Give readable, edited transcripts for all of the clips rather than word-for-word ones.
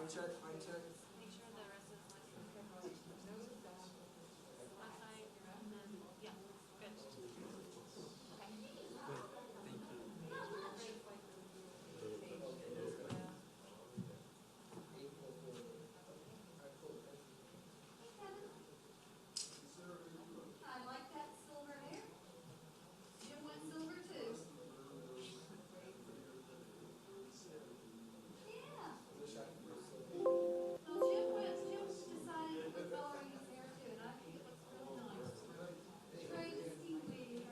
Mic check, mic check. Make sure the rest is like one side, and then, yeah, good. I like that silver hair. Jim went silver too. Yeah. No, Jim decided to put coloring his hair too, and I think it looks really nice. Trey to Steve Lee.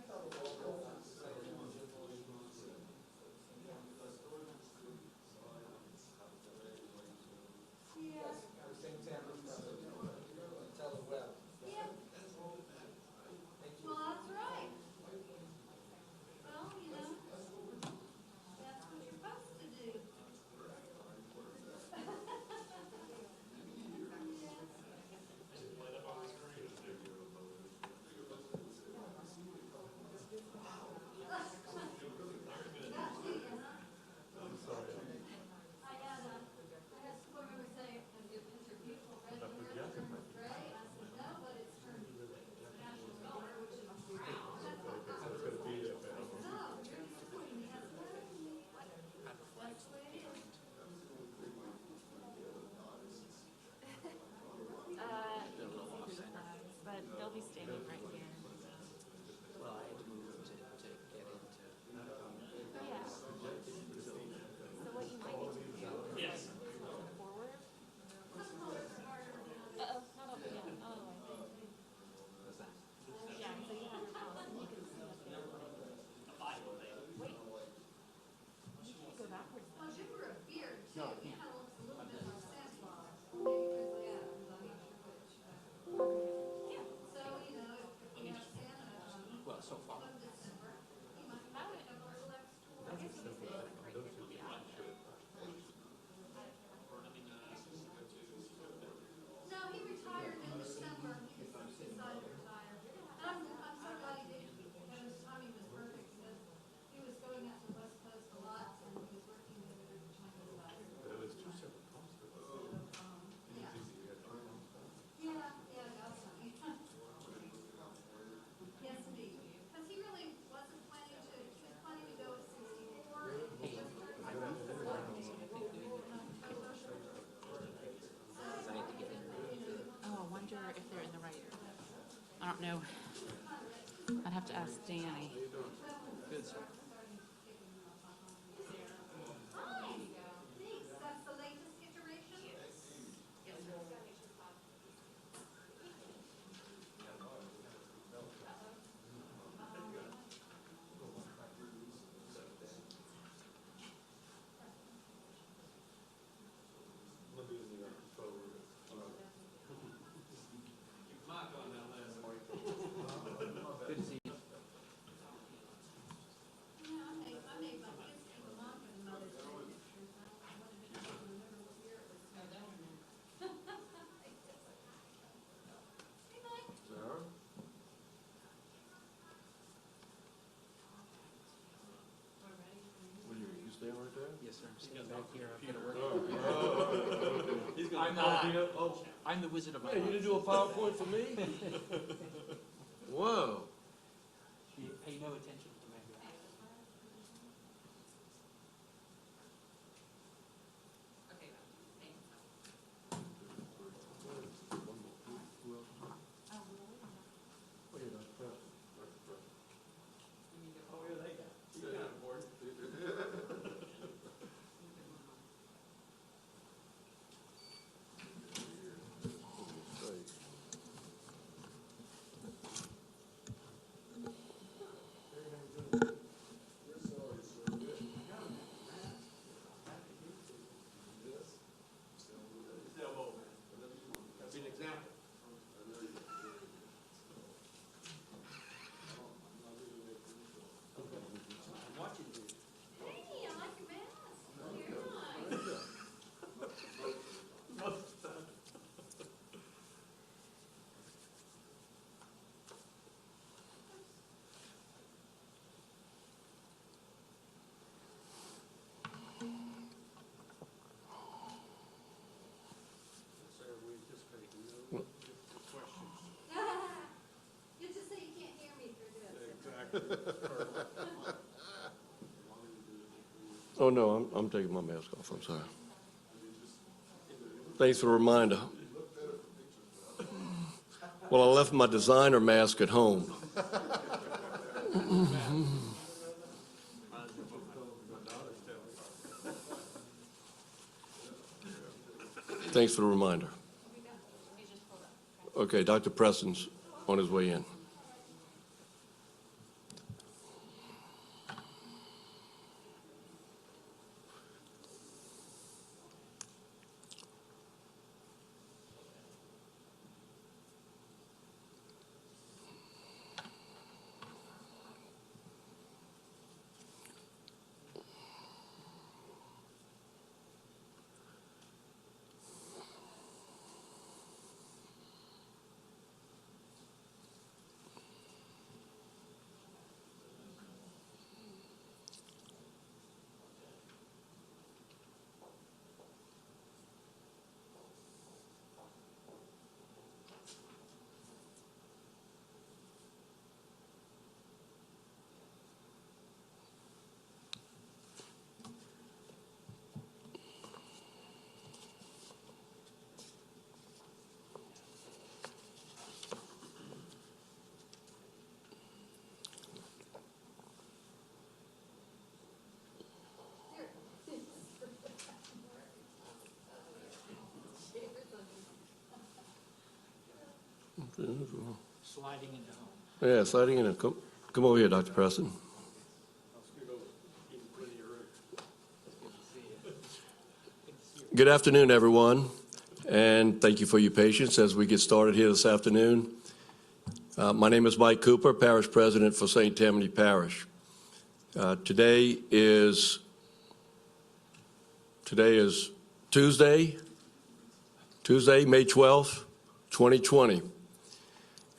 Yeah. Same Tammany, tell it well. Yeah. Well, that's right. Well, you know, that's what you're supposed to do. I had someone remember saying, "It's beautiful red hair, it's gray," and I said, "No, but it's her national color, which is brown." No, you're disappointing me. That's the way it is. But they'll be standing right here. Well, I had to move to get into. Oh, yeah. So what you might need to do is forward. Uh-oh, not over yet. Oh, I think. What's that? Yeah, so you have your phone, and you can see up there. Wait. You can't go backwards Well, though. Jim grew a beard too. No, He kind of looks a little bit like Santa Claus. Maybe Grizzly Adams. I'm not sure which. Yeah. So, you know, if we have Santa Well, so far. come December, he might That pick would- up a little extra. I guess it was a great gift for the outfit. No, he retired in December. He decided to retire. And I'm so glad he did, because his timing was perfect, because he was going out to the West Coast a lot, and he was working with the Chinese guys. But it was two separate concerts. Yeah. Yeah, that's funny. Yes, indeed. Because he really wasn't planning to, he was planning to go at 64, and he just turned 64 in October. I need to get in. Oh, I wonder if they're in the right. I don't know. I'd have to ask Danny. Good, sir. Hi. Thanks. That's the latest iteration? Yes. Good to see you. Yeah, I made my kids keep them on for the Mother's Day pictures. I wanted to remember what year it was. Hey, Mike. Sarah? You staying right there? Yes, sir. I'm sitting back here. I've got to work. I'm the Wizard of Oz. Hey, you didn't do a PowerPoint for me? Whoa. You pay no attention to me. Okay, thanks. Oh, yeah, that's perfect. Everything good? Oh, no, I'm taking my mask off, I'm sorry. Thanks for the reminder. Well, I left my designer mask at home. Thanks for the reminder. Okay, Dr. Preston's on his way in. Sliding into home. Yeah, sliding in. Come over here, Dr. Preston. Good afternoon, everyone, and thank you for your patience as we get started here this afternoon. My name is Mike Cooper, Parish President for St. Tammany Parish. Today is Tuesday, May 12th, 2020.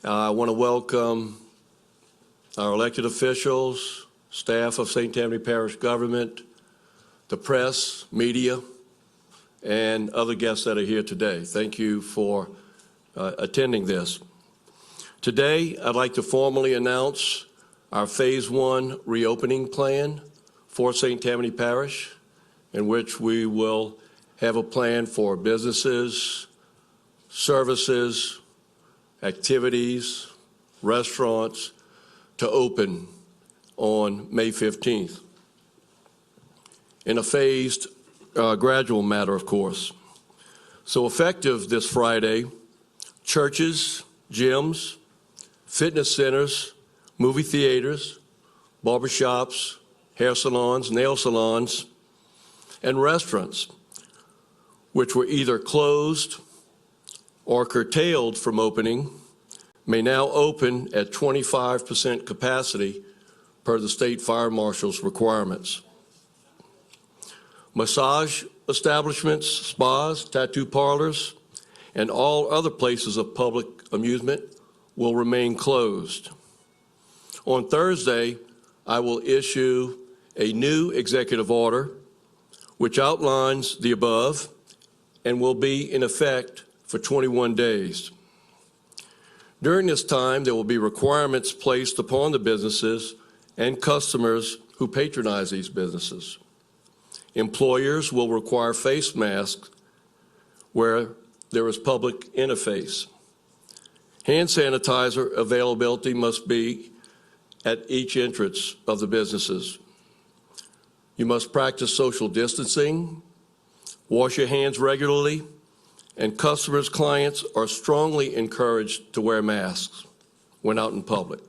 I want to welcome our elected officials, staff of St. Tammany Parish government, the press, media, and other guests that are here today. Thank you for attending this. Today, I'd like to formally announce our Phase 1 reopening plan for St. Tammany Parish, in which we will have a plan for businesses, services, activities, restaurants to open on May 15th in a phased, gradual manner, of course. So effective this Friday, churches, gyms, fitness centers, movie theaters, barbershops, hair salons, nail salons, and restaurants, which were either closed or curtailed from opening, may now open at 25% capacity per the state fire marshal's requirements. Massage establishments, spas, tattoo parlors, and all other places of public amusement will remain closed. On Thursday, I will issue a new executive order which outlines the above and will be in effect for 21 days. During this time, there will be requirements placed upon the businesses and customers who patronize these businesses. Employers will require face masks where there is public interface. Hand sanitizer availability must be at each entrance of the businesses. You must practice social distancing, wash your hands regularly, and customers, clients are strongly encouraged to wear masks when out in public.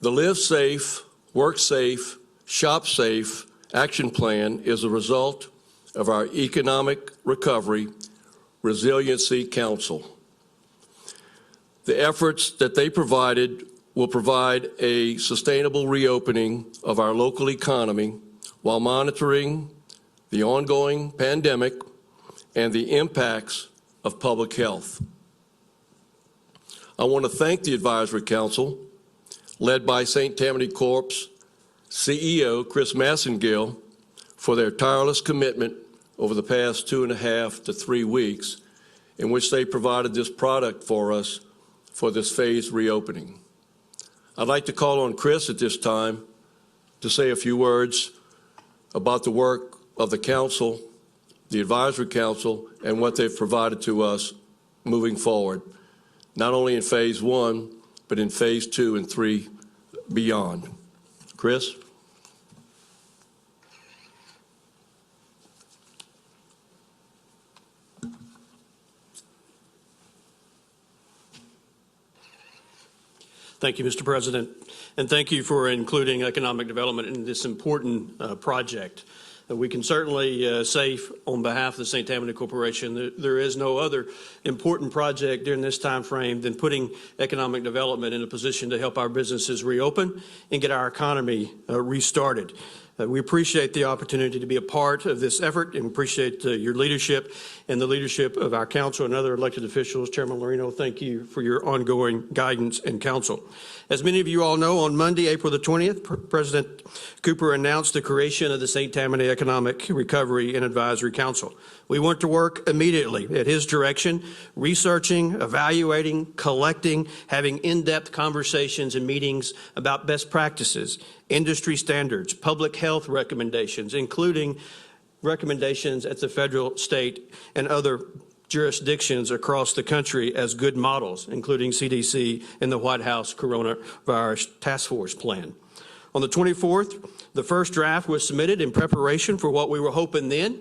The Live Safe, Work Safe, Shop Safe action plan is a result of our Economic Recovery Resiliency Council. The efforts that they provided will provide a sustainable reopening of our local economy while monitoring the ongoing pandemic and the impacts of public health. I want to thank the Advisory Council, led by St. Tammany Corp's CEO, Chris Massengill, for their tireless commitment over the past 2.5 to 3 weeks in which they provided this product for us for this phased reopening. I'd like to call on Chris at this time to say a few words about the work of the council, the advisory council, and what they've provided to us moving forward, not only in phase 1, but in phase 2 and 3 beyond. Chris? Thank you, Mr. President, and thank you for including economic development in this important project. We can certainly say on behalf of the St. Tammany Corporation that there is no other important project during this time frame than putting economic development in a position to help our businesses reopen and get our economy restarted. We appreciate the opportunity to be a part of this effort and appreciate your leadership and the leadership of our council and other elected officials. Chairman Lorino, thank you for your ongoing guidance and counsel. As many of you all know, on Monday, April the 20th, President Cooper announced the creation of the St. Tammany Economic Recovery and Advisory Council. We went to work immediately at his direction, researching, evaluating, collecting, having in-depth conversations and meetings about best practices, industry standards, public health recommendations, including recommendations at the federal, state, and other jurisdictions across the country as good models, including CDC and the White House Coronavirus Task Force Plan. On the 24th, the first draft was submitted in preparation for what we were hoping then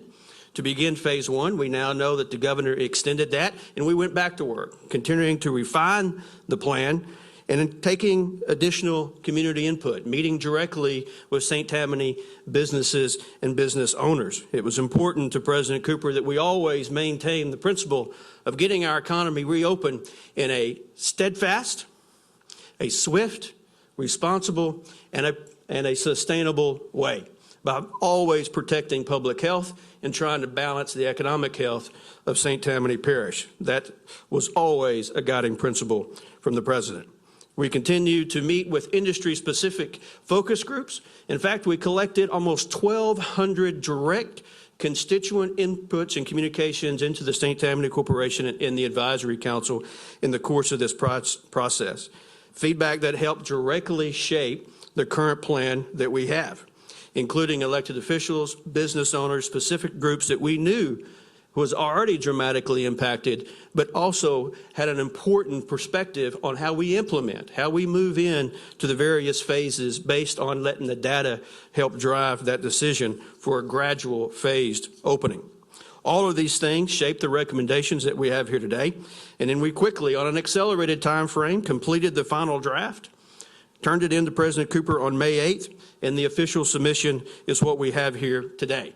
to begin phase 1. We now know that the governor extended that, and we went back to work, continuing to refine the plan and taking additional community input, meeting directly with St. Tammany businesses and business owners. It was important to President Cooper that we always maintain the principle of getting our economy reopened in a steadfast, a swift, responsible, and a sustainable way, by always protecting public health and trying to balance the economic health of St. Tammany Parish. That was always a guiding principle from the President. We continue to meet with industry-specific focus groups. In fact, we collected almost 1,200 direct constituent inputs and communications into the St. Tammany Corporation and the Advisory Council in the course of this process. Feedback that helped directly shape the current plan that we have, including elected officials, business owners, specific groups that we knew was already dramatically impacted, but also had an important perspective on how we implement, how we move in to the various phases based on letting the data help drive that decision for a gradual phased opening. All of these things shape the recommendations that we have here today. And then we quickly, on an accelerated time frame, completed the final draft, turned it in to President Cooper on May 8th, and the official submission is what we have here today.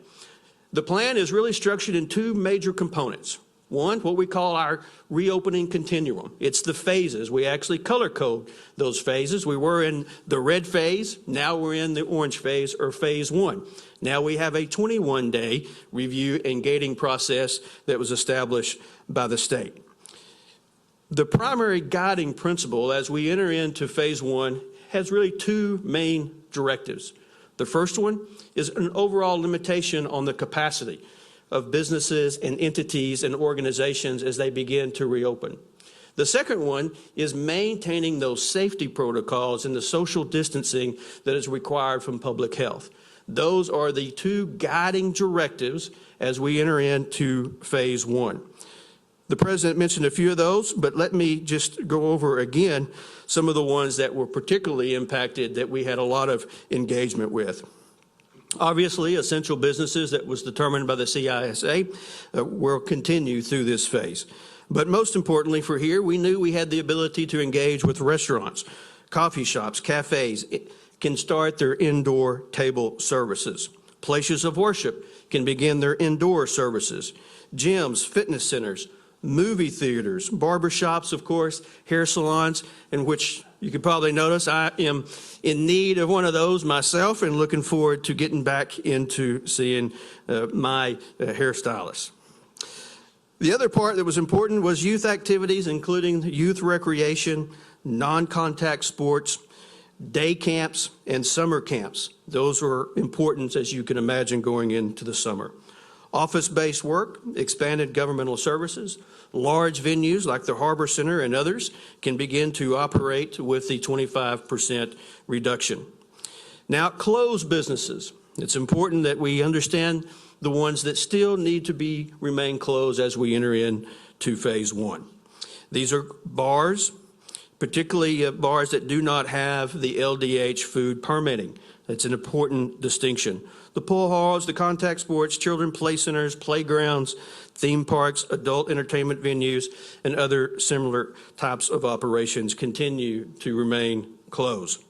The plan is really structured in 2 major components. One, what we call our reopening continuum. It's the phases. We actually color code those phases. We were in the red phase. Now we're in the orange phase, or phase 1. Now we have a 21-day review and gating process that was established by the state. The primary guiding principle as we enter into phase 1 has really 2 main directives. The first one is an overall limitation on the capacity of businesses and entities and organizations as they begin to reopen. The second one is maintaining those safety protocols and the social distancing that is required from public health. Those are the 2 guiding directives as we enter into phase 1. The President mentioned a few of those, but let me just go over again some of the ones that were particularly impacted that we had a lot of engagement with. Obviously, essential businesses that was determined by the CISA will continue through this phase. But most importantly for here, we knew we had the ability to engage with restaurants, coffee shops, cafes, can start their indoor table services. Places of worship can begin their indoor services. Gyms, fitness centers, movie theaters, barbershops, of course, hair salons, in which you can probably notice I am in need of one of those myself and looking forward to getting back into seeing my hairstylist. The other part that was important was youth activities, including youth recreation, non-contact sports, day camps, and summer camps. Those were important, as you can imagine, going into the summer. Office-based work, expanded governmental services, large venues like the Harbor Center and others can begin to operate with the 25% reduction. Now, closed businesses. It's important that we understand the ones that still need to remain closed as we enter into phase one. These are bars, particularly bars that do not have the LDH food permitting. That's an important distinction. The pool halls, the contact sports, children play centers, playgrounds, theme parks, adult entertainment venues, and other similar types of operations continue to remain closed.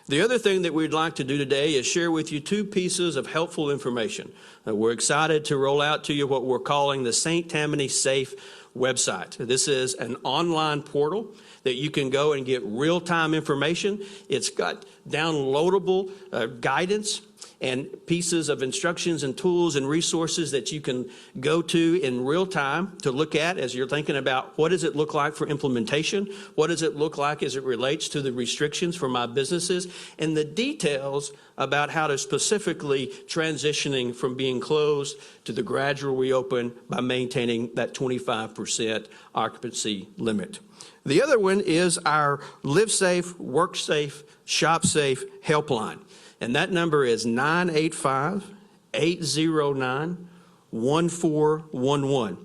The other thing that we'd like to do today is share with you two pieces of helpful information. We're excited to roll out to you what we're calling the St. Tammany Safe website. This is an online portal that you can go and get real-time information. It's got downloadable guidance and pieces of instructions and tools and resources that you can go to in real time to look at as you're thinking about what does it look like for implementation, what does it look like as it relates to the restrictions for my businesses, and the details about how to specifically transitioning from being closed to the gradual reopen by maintaining that 25% occupancy limit. The other one is our Live Safe, Work Safe, Shop Safe helpline. And that number is 985-809-1411.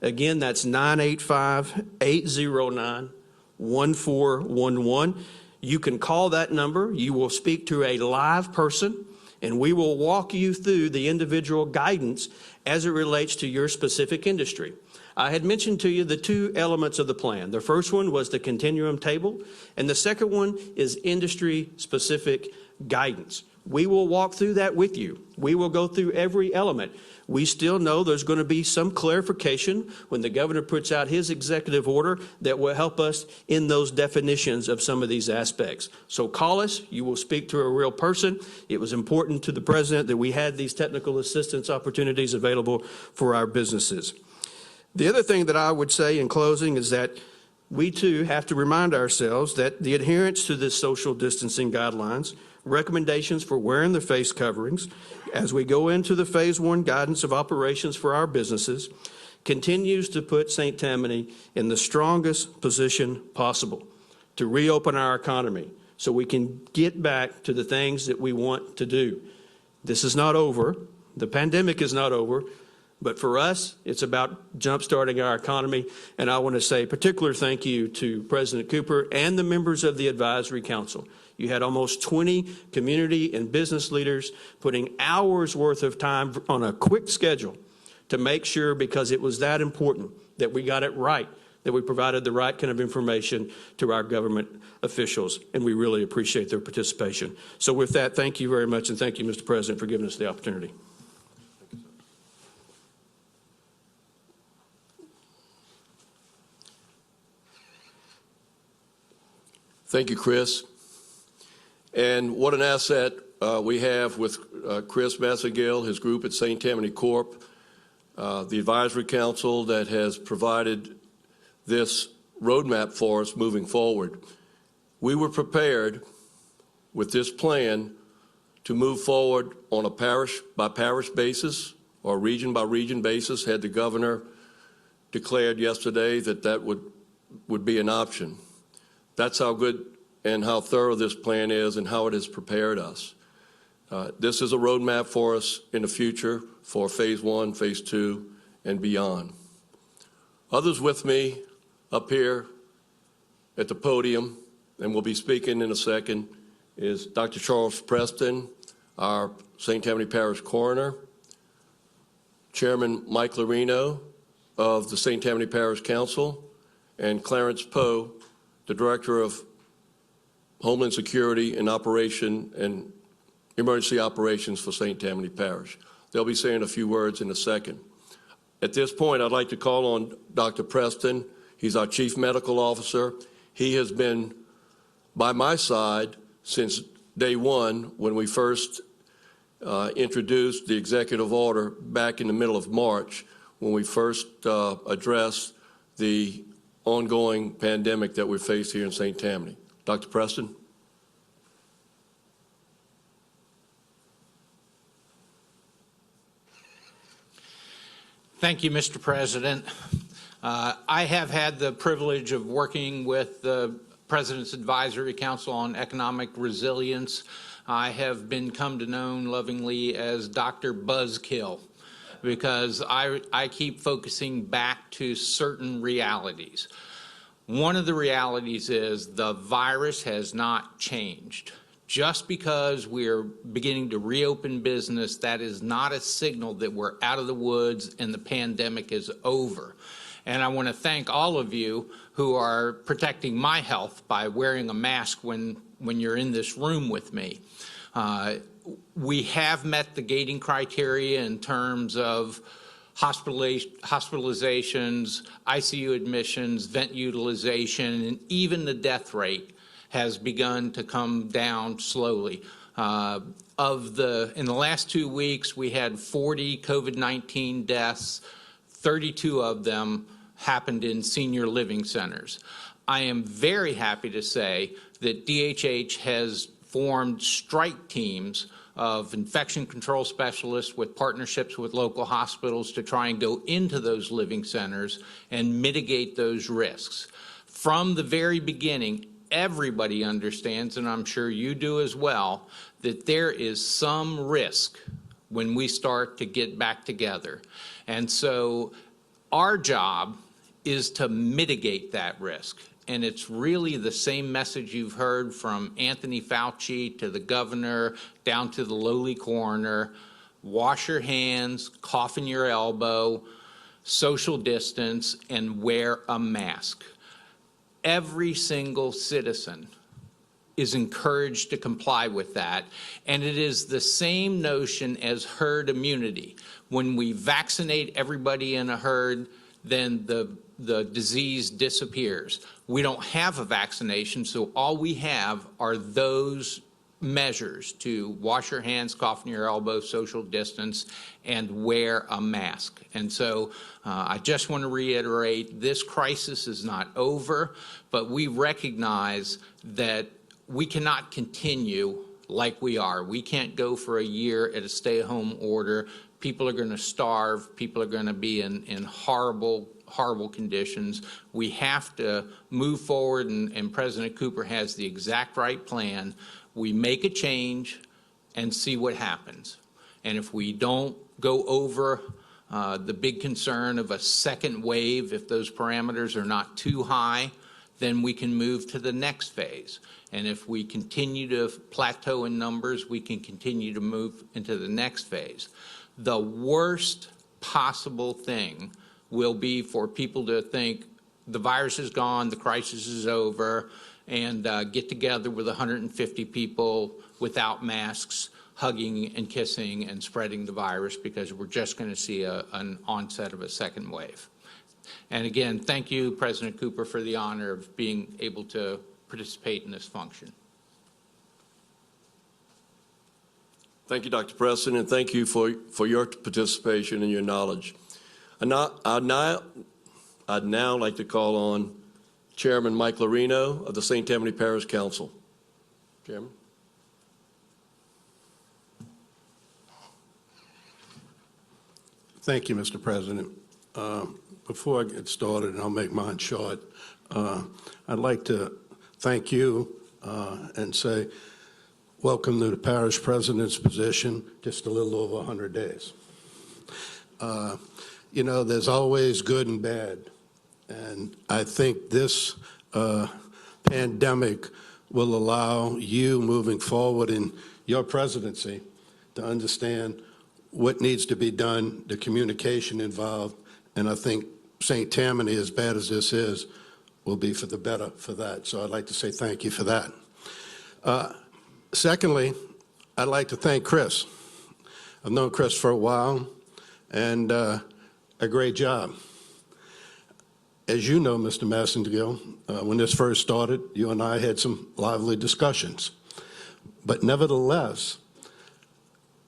Again, that's 985-809-1411. You can call that number. You will speak to a live person, and we will walk you through the individual guidance as it relates to your specific industry. I had mentioned to you the two elements of the plan. The first one was the continuum table, and the second one is industry-specific guidance. We will walk through that with you. We will go through every element. We still know there's going to be some clarification when the governor puts out his executive order that will help us in those definitions of some of these aspects. So call us. You will speak to a real person. It was important to the president that we had these technical assistance opportunities available for our businesses. The other thing that I would say in closing is that we too have to remind ourselves that the adherence to this social distancing guidelines, recommendations for wearing the face coverings as we go into the phase one guidance of operations for our businesses continues to put St. Tammany in the strongest position possible to reopen our economy so we can get back to the things that we want to do. This is not over. The pandemic is not over. But for us, it's about jumpstarting our economy. And I want to say a particular thank you to President Cooper and the members of the Advisory Council. You had almost 20 community and business leaders putting hours worth of time on a quick schedule to make sure, because it was that important, that we got it right, that we provided the right kind of information to our government officials. And we really appreciate their participation. So with that, thank you very much. And thank you, Mr. President, for giving us the opportunity. Thank you, Chris. And what an asset we have with Chris Massagill, his group at St. Tammany Corp., the Advisory Council that has provided this roadmap for us moving forward. We were prepared with this plan to move forward on a parish-by-parish basis or region-by-region basis had the governor declared yesterday that that would be an option. That's how good and how thorough this plan is and how it has prepared us. This is a roadmap for us in the future for phase one, phase two, and beyond. Others with me up here at the podium, and we'll be speaking in a second, is Dr. Charles Preston, our St. Tammany Parish Coroner, Chairman Mike Lorino of the St. Tammany Parish Council, and Clarence Poe, the Director of Homeland Security and Emergency Operations for St. Tammany Parish. They'll be saying a few words in a second. At this point, I'd like to call on Dr. Preston. He's our Chief Medical Officer. He has been by my side since day one when we first introduced the executive order back in the middle of March when we first addressed the ongoing pandemic that we face here in St. Tammany. Dr. Preston? Thank you, Mr. President. I have had the privilege of working with the President's Advisory Council on Economic Resilience. I have been come to know lovingly as Dr. Buzzkill because I keep focusing back to certain realities. One of the realities is the virus has not changed. Just because we're beginning to reopen business, that is not a signal that we're out of the woods and the pandemic is over. And I want to thank all of you who are protecting my health by wearing a mask when you're in this room with me. We have met the gating criteria in terms of hospitalizations, ICU admissions, vent utilization, and even the death rate has begun to come down slowly. In the last 2 weeks, we had 40 COVID-19 deaths. 32 of them happened in senior living centers. I am very happy to say that DHH has formed strike teams of infection control specialists with partnerships with local hospitals to try and go into those living centers and mitigate those risks. From the very beginning, everybody understands, and I'm sure you do as well, that there is some risk when we start to get back together. And so our job is to mitigate that risk. And it's really the same message you've heard from Anthony Fauci to the governor down to the lowly coroner. Wash your hands, cough in your elbow, social distance, and wear a mask. Every single citizen is encouraged to comply with that. And it is the same notion as herd immunity. When we vaccinate everybody in a herd, then the disease disappears. We don't have a vaccination, so all we have are those measures to wash your hands, cough in your elbow, social distance, and wear a mask. And so I just want to reiterate, this crisis is not over, but we recognize that we cannot continue like we are. We can't go for a year at a stay-at-home order. People are going to starve. People are going to be in horrible conditions. We have to move forward, and President Cooper has the exact right plan. We make a change and see what happens. And if we don't go over the big concern of a second wave, if those parameters are not too high, then we can move to the next phase. And if we continue to plateau in numbers, we can continue to move into the next phase. The worst possible thing will be for people to think the virus is gone, the crisis is over, and get together with 150 people without masks, hugging and kissing and spreading the virus, because we're just going to see an onset of a second wave. And again, thank you, President Cooper, for the honor of being able to participate in this function. Thank you, Dr. Preston, and thank you for your participation and your knowledge. I'd now like to call on Chairman Mike Lorino of the St. Tammany Parish Council. Chairman. Thank you, Mr. President. Before I get started, and I'll make mine short, I'd like to thank you and say welcome to the parish president's position, just a little over 100 days. You know, there's always good and bad, and I think this pandemic will allow you moving forward in your presidency to understand what needs to be done, the communication involved, and I think St. Tammany, as bad as this is, will be for the better for that. So I'd like to say thank you for that. Secondly, I'd like to thank Chris. I've known Chris for a while, and a great job. As you know, Mr. Massengill, when this first started, you and I had some lively discussions. But nevertheless,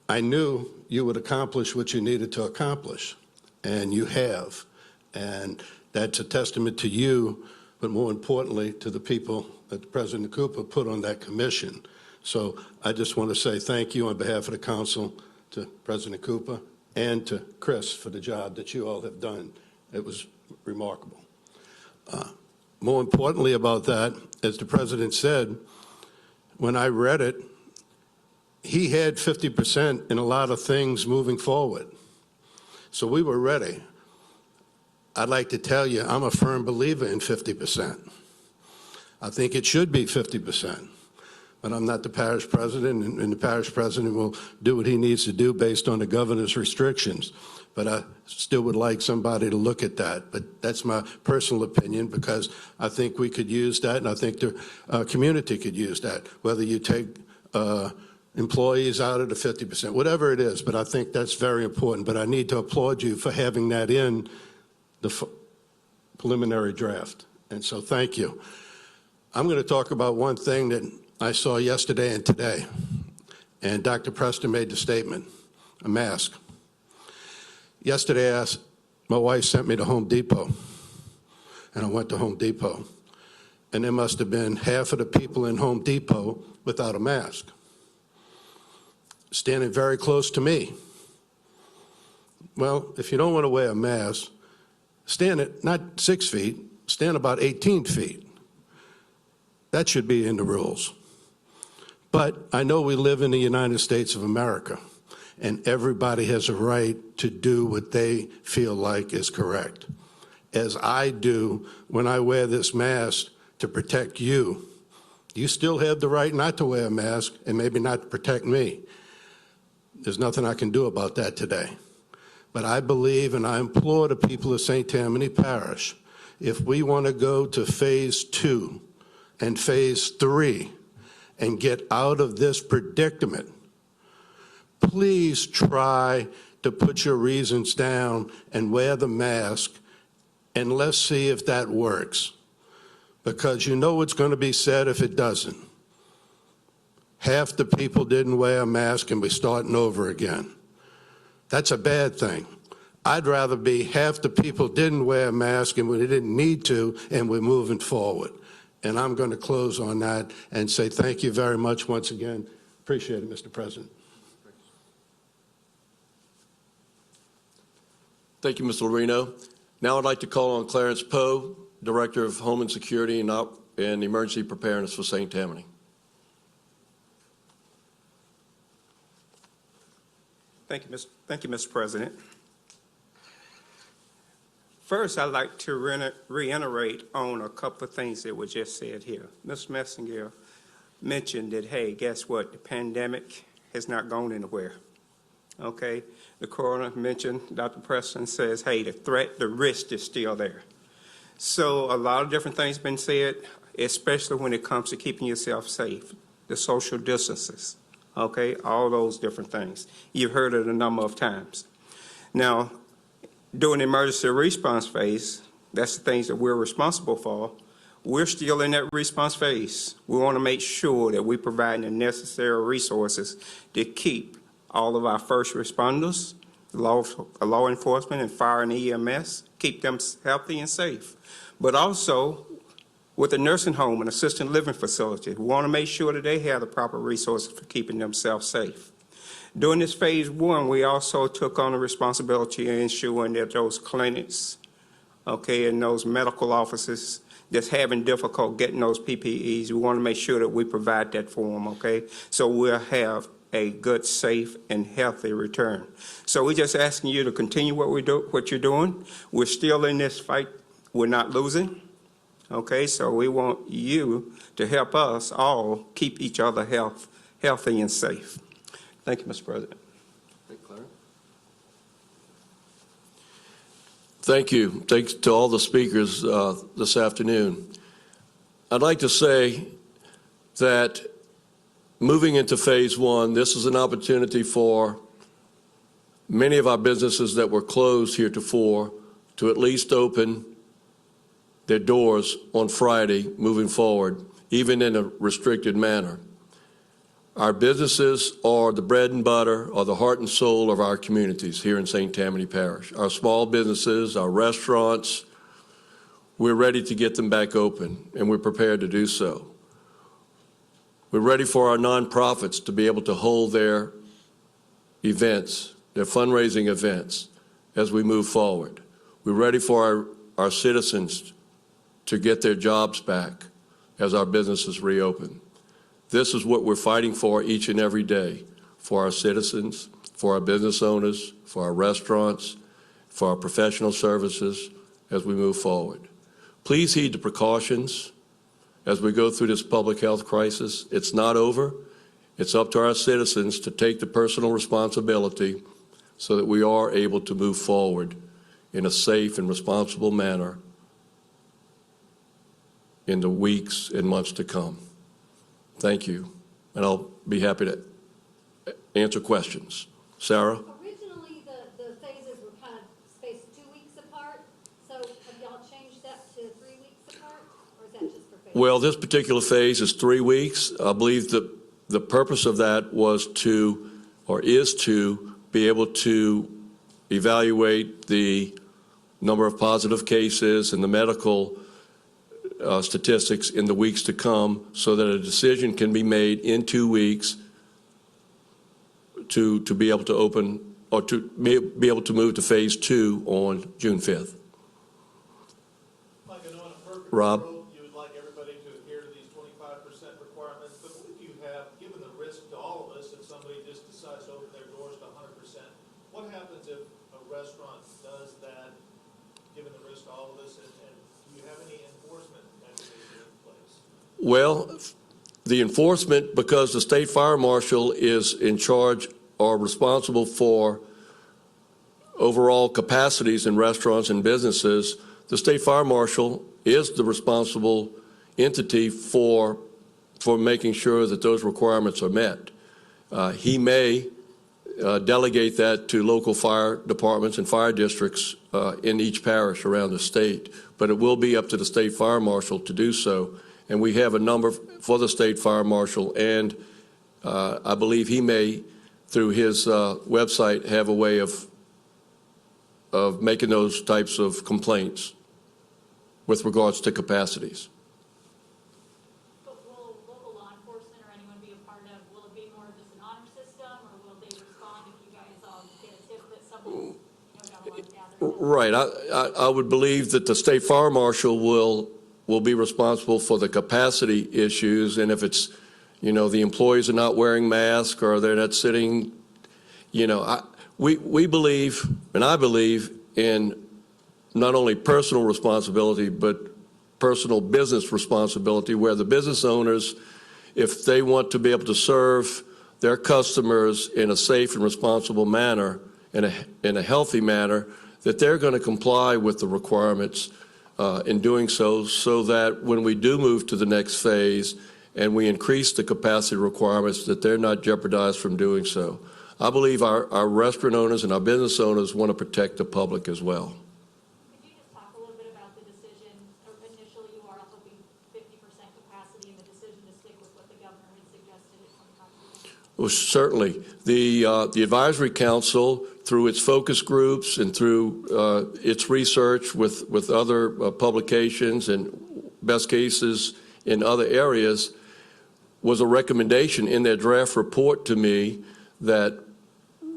I knew you would accomplish what you needed to accomplish, and you have. And that's a testament to you, but more importantly, to the people that President Cooper put on that commission. So I just want to say thank you on behalf of the council to President Cooper and to Chris for the job that you all have done. It was remarkable. More importantly about that, as the president said, when I read it, he had 50% in a lot of things moving forward. So we were ready. I'd like to tell you, I'm a firm believer in 50%. I think it should be 50%. But I'm not the parish president, and the parish president will do what he needs to do based on the governor's restrictions. But I still would like somebody to look at that. But that's my personal opinion, because I think we could use that, and I think the community could use that, whether you take employees out of the 50%, whatever it is. But I think that's very important. But I need to applaud you for having that in the preliminary draft. And so thank you. I'm going to talk about one thing that I saw yesterday and today. And Dr. Preston made the statement, a mask. Yesterday, my wife sent me to Home Depot, and I went to Home Depot, and there must have been half of the people in Home Depot without a mask, standing very close to me. Well, if you don't want to wear a mask, stand at not 6 feet, stand about 18 feet. That should be in the rules. But I know we live in the United States of America, and everybody has a right to do what they feel like is correct. As I do when I wear this mask to protect you, you still have the right not to wear a mask and maybe not to protect me. There's nothing I can do about that today. But I believe, and I implore the people of St. Tammany Parish, if we want to go to phase 2 and phase 3 and get out of this predicament, please try to put your reasons down and wear the mask, and let's see if that works. Because you know what's going to be said if it doesn't. Half the people didn't wear a mask and we're starting over again. That's a bad thing. I'd rather be half the people didn't wear a mask and we didn't need to, and we're moving forward. And I'm going to close on that and say thank you very much once again. Appreciate it, Mr. President. Thank you, Mr. Lorino. Now I'd like to call on Clarence Poe, Director of Homeland Security and Emergency Preparedness for St. Tammany. Thank you, Mr. President. First, I'd like to reiterate on a couple of things that were just said here. Ms. Messenger mentioned that, hey, guess what? The pandemic has not gone anywhere. Okay? The coroner mentioned, Dr. Preston says, hey, the threat, the risk is still there. So a lot of different things have been said, especially when it comes to keeping yourself safe, the social distances, okay, all those different things. You've heard it a number of times. Now, during the emergency response phase, that's the things that we're responsible for. We're still in that response phase. We want to make sure that we provide the necessary resources to keep all of our first responders, law enforcement and fire and EMS, keep them healthy and safe. But also, with a nursing home and assisted living facility, we want to make sure that they have the proper resources for keeping themselves safe. During this phase 1, we also took on the responsibility of ensuring that those clinics, okay, and those medical offices that's having difficulty getting those PPEs, we want to make sure that we provide that for them, okay? So we'll have a good, safe, and healthy return. So we're just asking you to continue what you're doing. We're still in this fight. We're not losing, okay? So we want you to help us all keep each other healthy and safe. Thank you, Mr. President. Thank you. Thanks to all the speakers this afternoon. I'd like to say that moving into phase 1, this is an opportunity for many of our businesses that were closed heretofore to at least open their doors on Friday moving forward, even in a restricted manner. Our businesses are the bread and butter, are the heart and soul of our communities here in St. Tammany Parish. Our small businesses, our restaurants, we're ready to get them back open, and we're prepared to do so. We're ready for our nonprofits to be able to hold their events their fundraising events as we move forward. We're ready for our citizens to get their jobs back as our businesses reopen. This is what we're fighting for each and every day, for our citizens, for our business owners, for our restaurants, for our professional services as we move forward. Please heed the precautions as we go through this public health crisis. It's not over. It's up to our citizens to take the personal responsibility so that we are able to move forward in a safe and responsible manner in the weeks and months to come. Thank you, and I'll be happy to answer questions. Sarah? Originally, the phases were kind of spaced 2 weeks apart, so have y'all changed that to 3 weeks apart, or is that just for phases? Well, this particular phase is 3 weeks. I believe that the purpose of that was to, or is to, be able to evaluate the number of positive cases and the medical statistics in the weeks to come so that a decision can be made in 2 weeks to be able to open or to be able to move to phase 2 on June 5th. Like, I know in a perfect Rob? world, you would like everybody to adhere to these 25% requirements, but what do you have, given the risk to all of us, if somebody just decides to open their doors to 100%, what happens if a restaurant does that, given the risk to all of us, and do you have any enforcement mechanisms in place? Well, the enforcement, because the state fire marshal is in charge or responsible for overall capacities in restaurants and businesses, the state fire marshal is the responsible entity for making sure that those requirements are met. He may delegate that to local fire departments and fire districts in each parish around the state, but it will be up to the state fire marshal to do so. And we have a number for the state fire marshal, and I believe he may, through his website, have a way of making those types of complaints with regards to capacities. But will local law enforcement or anyone be a part of, will it be more of just an honor system, or will they respond if you guys all get a tip that someone's, got a lot of gathering? Right. I would believe that the state fire marshal will be responsible for the capacity issues, and if it's, the employees are not wearing masks or they're not sitting, we believe, and I believe in not only personal responsibility, but personal business responsibility, where the business owners, if they want to be able to serve their customers in a safe and responsible manner, in a healthy manner, that they're going to comply with the requirements in doing so that when we do move to the next phase and we increase the capacity requirements, that they're not jeopardized from doing so. I believe our restaurant owners and our business owners want to protect the public as well. Could you just talk a little bit about the decision, or initially you are hoping 50% capacity, and the decision to stick with what the governor had suggested at 25%? Well, certainly. The Advisory Council, through its focus groups and through its research with other publications and best cases in other areas, was a recommendation in their draft report to me that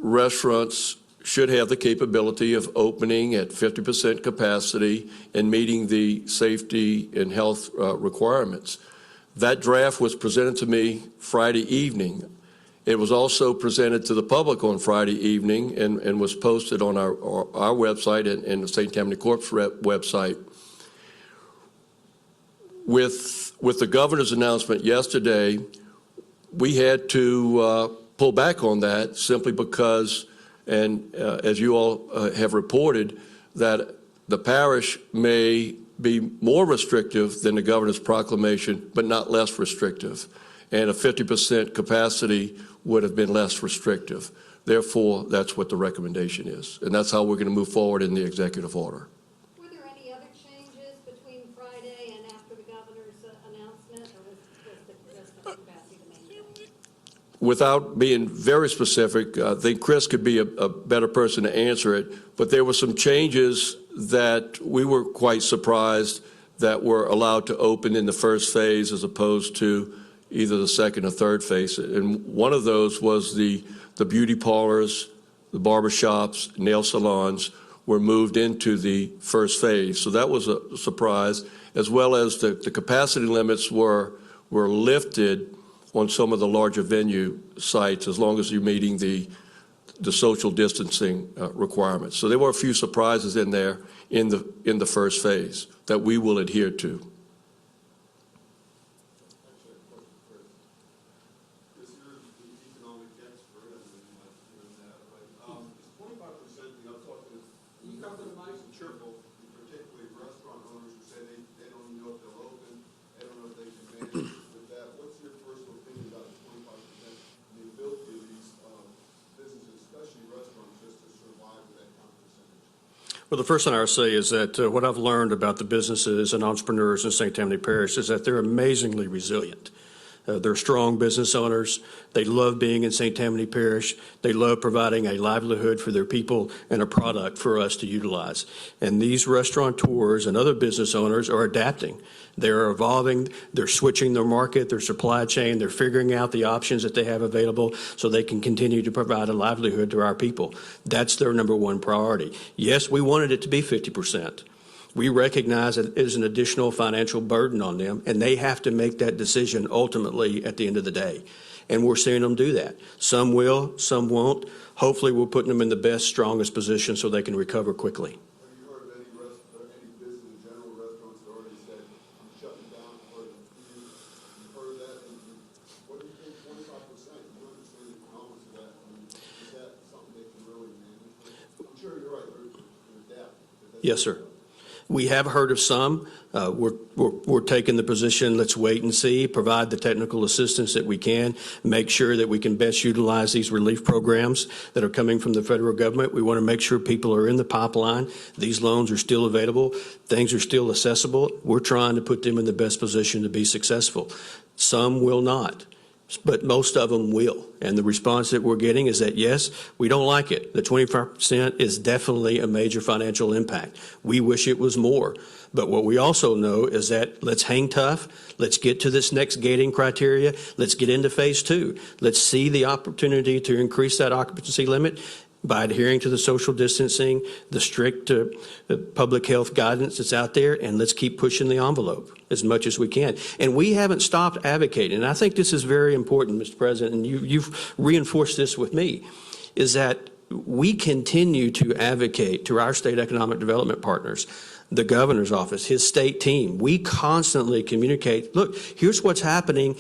restaurants should have the capability of opening at 50% capacity and meeting the safety and health requirements. That draft was presented to me Friday evening. It was also presented to the public on Friday evening and was posted on our website and the St. Tammany Corp's website. With the governor's announcement yesterday, we had to pull back on that simply because, and as you all have reported, that the parish may be more restrictive than the governor's proclamation, but not less restrictive. And a 50% capacity would have been less restrictive. Therefore, that's what the recommendation is. And that's how we're going to move forward in the executive order. Were there any other changes between Friday and after the governor's announcement, or was the capacity the main thing? Without being very specific, I think Chris could be a better person to answer it, but there were some changes that we were quite surprised that were allowed to open in the first phase as opposed to either the second or third phase. And one of those was the beauty parlors, the barber shops, nail salons were moved into the first phase. So that was a surprise, as well as the capacity limits were lifted on some of the larger venue sites, as long as you're meeting the social distancing requirements. So there were a few surprises in there in the first phase that we will adhere to. Well, the first thing I would say is that what I've learned about the businesses and entrepreneurs in St. Tammany Parish is that they're amazingly resilient. They're strong business owners. They love being in St. Tammany Parish. They love providing a livelihood for their people and a product for us to utilize. And these restaurateurs and other business owners are adapting. They're evolving. They're switching their market, their supply chain. They're figuring out the options that they have available so they can continue to provide a livelihood to our people. That's their number one priority. Yes, we wanted it to be 50%. We recognize that it is an additional financial burden on them, and they have to make that decision ultimately at the end of the day. And we're seeing them do that. Some will, some won't. Hopefully, we're putting them in the best, strongest position so they can recover quickly. Have you heard of any business in general, restaurants that already said, I'm shutting down for you've heard that? And what do you think, 25%? You understand the economics of that. I mean, is that something they can really manage? I'm sure you're right, they're adapt. Yes, sir. We have heard of some. We're taking the position, let's wait and see, provide the technical assistance that we can, make sure that we can best utilize these relief programs that are coming from the federal government. We want to make sure people are in the pipeline. These loans are still available. Things are still accessible. We're trying to put them in the best position to be successful. Some will not, but most of them will. And the response that we're getting is that, yes, we don't like it. The 25% is definitely a major financial impact. We wish it was more. But what we also know is that let's hang tough. Let's get to this next gating criteria. Let's get into phase 2. Let's see the opportunity to increase that occupancy limit by adhering to the social distancing, the strict public health guidance that's out there, and let's keep pushing the envelope as much as we can. And we haven't stopped advocating, and I think this is very important, Mr. President, and you've reinforced this with me, is that we continue to advocate to our state economic development partners, the governor's office, his state team. We constantly communicate, look, here's what's happening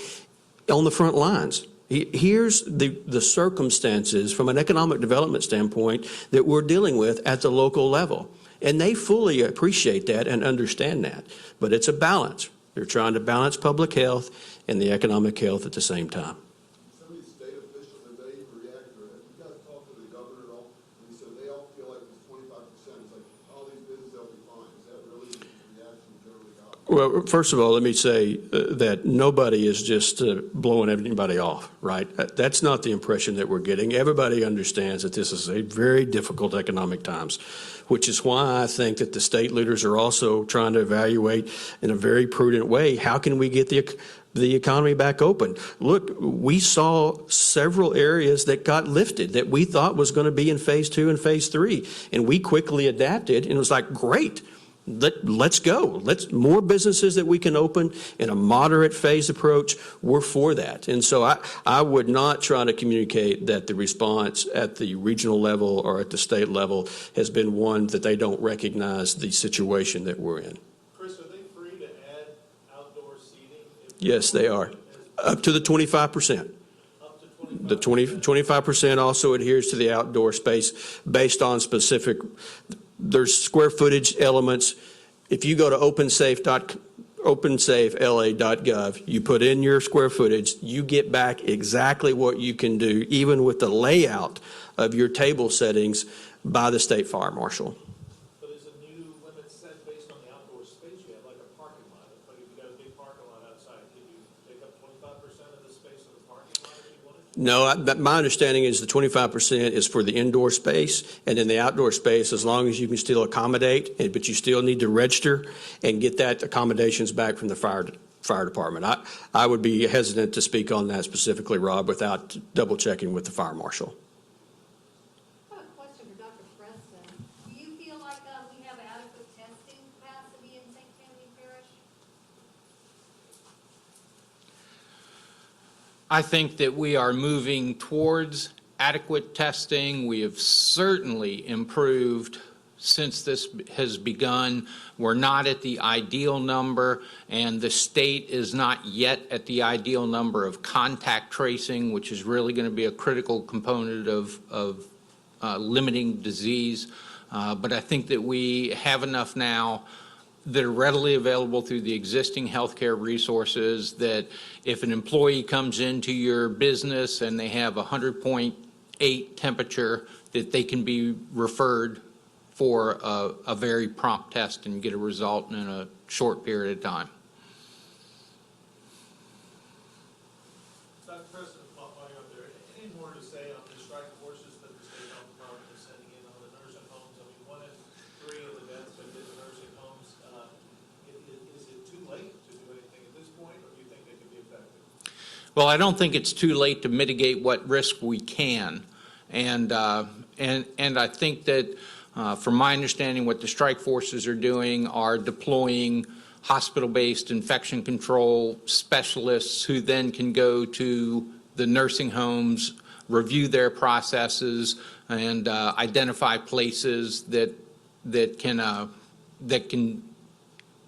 on the front lines. Here's the circumstances from an economic development standpoint that we're dealing with at the local level. And they fully appreciate that and understand that. But it's a balance. They're trying to balance public health and the economic health at the same time. Some of these state officials, have they reacted to it? Have you guys talked to the governor at all? And he said they all feel like it's 25%. It's like, all these businesses, they'll be fine. Is that really the reaction you generally got? Well, first of all, let me say that nobody is just blowing anybody off, right? That's not the impression that we're getting. Everybody understands that this is a very difficult economic times, which is why I think that the state leaders are also trying to evaluate in a very prudent way, how can we get the economy back open? Look, we saw several areas that got lifted that we thought was going to be in phase 2 and phase 3, and we quickly adapted, and it was like, great. Let's go. More businesses that we can open in a moderate phase approach. We're for that. And so I would not try to communicate that the response at the regional level or at the state level has been one that they don't recognize the situation that we're in. Chris, are they free to add outdoor seating? Yes, they are. Up to the 25%. Up to 25%? The 25% also adheres to the outdoor space based on specific. There's square footage elements. If you go to opensafela.gov, you put in your square footage, you get back exactly what you can do, even with the layout of your table settings by the state fire marshal. But is a new limit set based on the outdoor space you have, like a parking lot? If you got a big parking lot outside, can you take up 25% of the space of the parking lot if you wanted to? No, my understanding is the 25% is for the indoor space, and in the outdoor space, as long as you can still accommodate, but you still need to register and get that accommodations back from the fire department. I would be hesitant to speak on that specifically, Rob, without double checking with the fire marshal. I have a I think that we are moving towards adequate testing. We have certainly improved since this has begun. We're not at the ideal number, and the state is not yet at the ideal number of contact tracing, which is really going to be a critical component of limiting disease. But I think that we have enough now that are readily available through the existing healthcare resources that if an employee comes into your business and they have 100.8 temperature, that they can be referred for a very prompt test and get a result in a short period of time. Dr. President, while you're up there, any more to say on the strike forces that the state health department is sending in on the nursing homes? I mean, 1 in 3 of the deaths have been in nursing homes. Is it too late to do anything at this point, or do you think they can be effective? Well, I don't think it's too late to mitigate what risk we can. And I think that from my understanding, what the strike forces are doing are deploying hospital-based infection control specialists who then can go to the nursing homes, review their processes, and identify places that can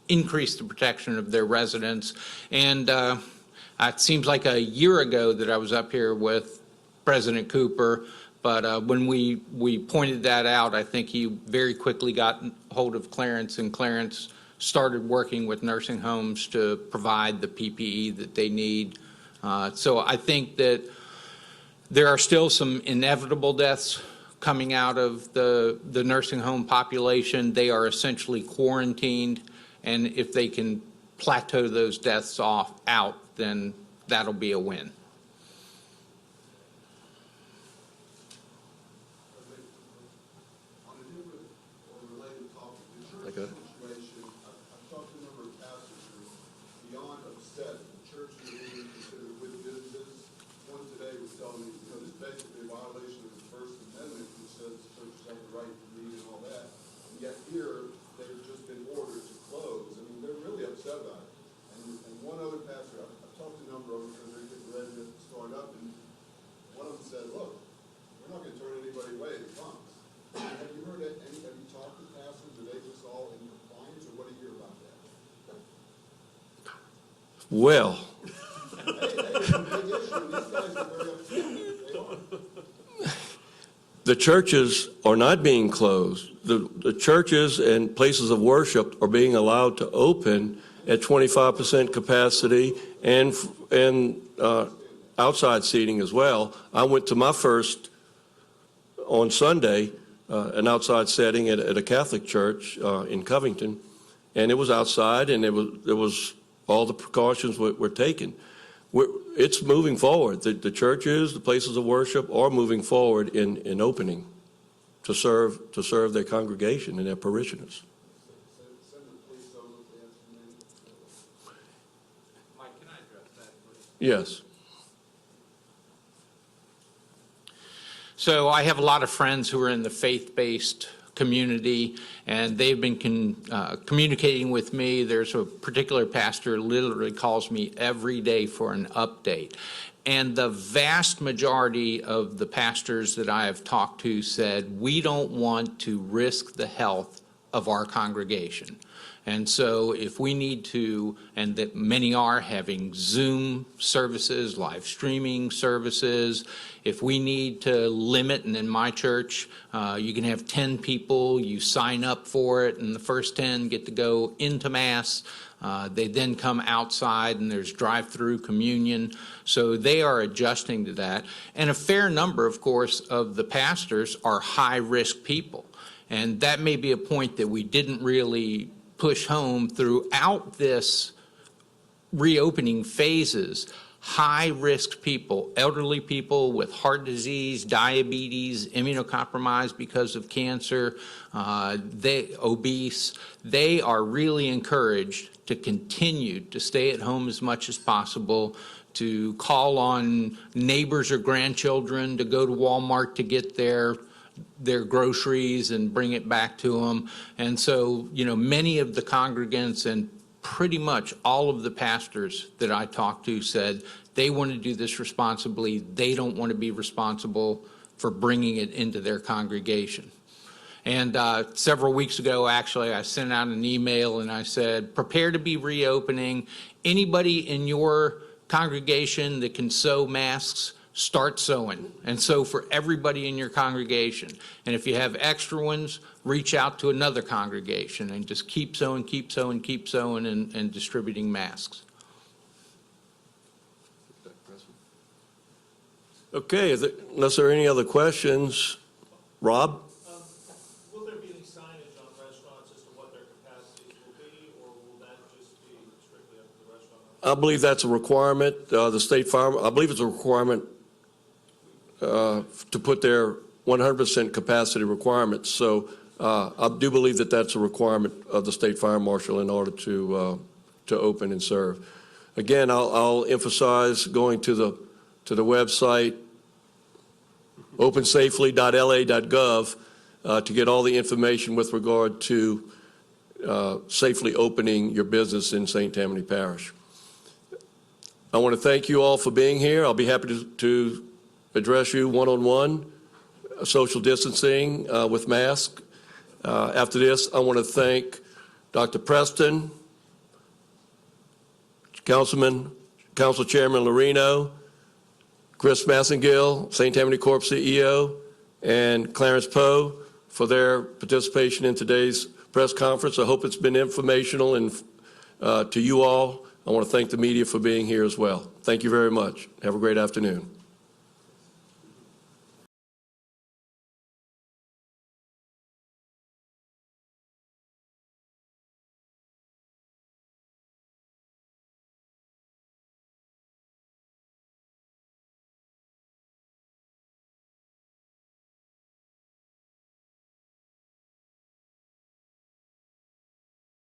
increase the protection of their residents. And it seems like a year ago that I was up here with President Cooper. But when we pointed that out, I think he very quickly got hold of Clarence, and Clarence started working with nursing homes to provide the PPE that they need. So I think that there are still some inevitable deaths coming out of the nursing home population. They are essentially quarantined, and if they can plateau those deaths out, then that'll be a win. Situation, I've talked to a number of pastors who are beyond upset. The church is being considered with businesses. One today was telling me, this is basically a violation of the First Amendment, which says churches have the right to meet and all that. And yet here, they've just been ordered to close. I mean, they're really upset about it. And one other pastor, I've talked to a number of them because they're getting ready to start up, and one of them said, look, we're not going to turn anybody away that comes. Have you heard have you talked to pastors? Are they just all in compliance, or what do you hear about that? Well, the churches are not being closed. The churches and places of worship are being allowed to open at 25% capacity and outside seating as well. I went to my first on Sunday, an outside setting at a Catholic church in Covington, and it was outside, and it was all the precautions were taken. It's moving forward. The churches, the places of worship are moving forward in opening to serve their congregation and their parishioners. Mike, can I address that, please? Yes. So I have a lot of friends who are in the faith-based community, and they've been communicating with me. There's a particular pastor who literally calls me every day for an update. And the vast majority of the pastors that I have talked to said, we don't want to risk the health of our congregation. And so if we need to, and that many are having Zoom services, live streaming services, if we need to limit, and in my church, you can have 10 people, you sign up for it, and the first 10 get to go into Mass. They then come outside, and there's drive-through communion. So they are adjusting to that. And a fair number, of course, of the pastors are high-risk people. And that may be a point that we didn't really push home throughout this reopening phases. High-risk people, elderly people with heart disease, diabetes, immunocompromised because of cancer, obese, they are really encouraged to continue to stay at home as much as possible, to call on neighbors or grandchildren to go to Walmart to get their groceries and bring it back to them. And so, many of the congregants and pretty much all of the pastors that I talked to said they want to do this responsibly. They don't want to be responsible for bringing it into their congregation. And several weeks ago, actually, I sent out an email and I said, prepare to be reopening. Anybody in your congregation that can sew masks, start sewing. And sew for everybody in your congregation. And if you have extra ones, reach out to another congregation and just keep sewing, keep sewing, keep sewing, and distributing masks. Okay, unless there are any other questions, Rob? Will there be any signage on restaurants as to what their capacities will be, or will that just be strictly up to the restaurant? I believe that's a requirement. The State Farm, I believe it's a requirement to put their 100% capacity requirements. So I do believe that that's a requirement of the State Fire Marshal in order to open and serve. Again, I'll emphasize going to the website opensafely.la.gov to get all the information with regard to safely opening your business in St. Tammany Parish. I want to thank you all for being here. I'll be happy to address you one-on-one, social distancing with masks. After this, I want to thank Dr. Preston, Council Chairman Lorino, Chris Massengill, St. Tammany Corp CEO, and Clarence Poe for their participation in today's press conference. I hope it's been informational and to you all. I want to thank the media for being here as well. Thank you very much. Have a great afternoon.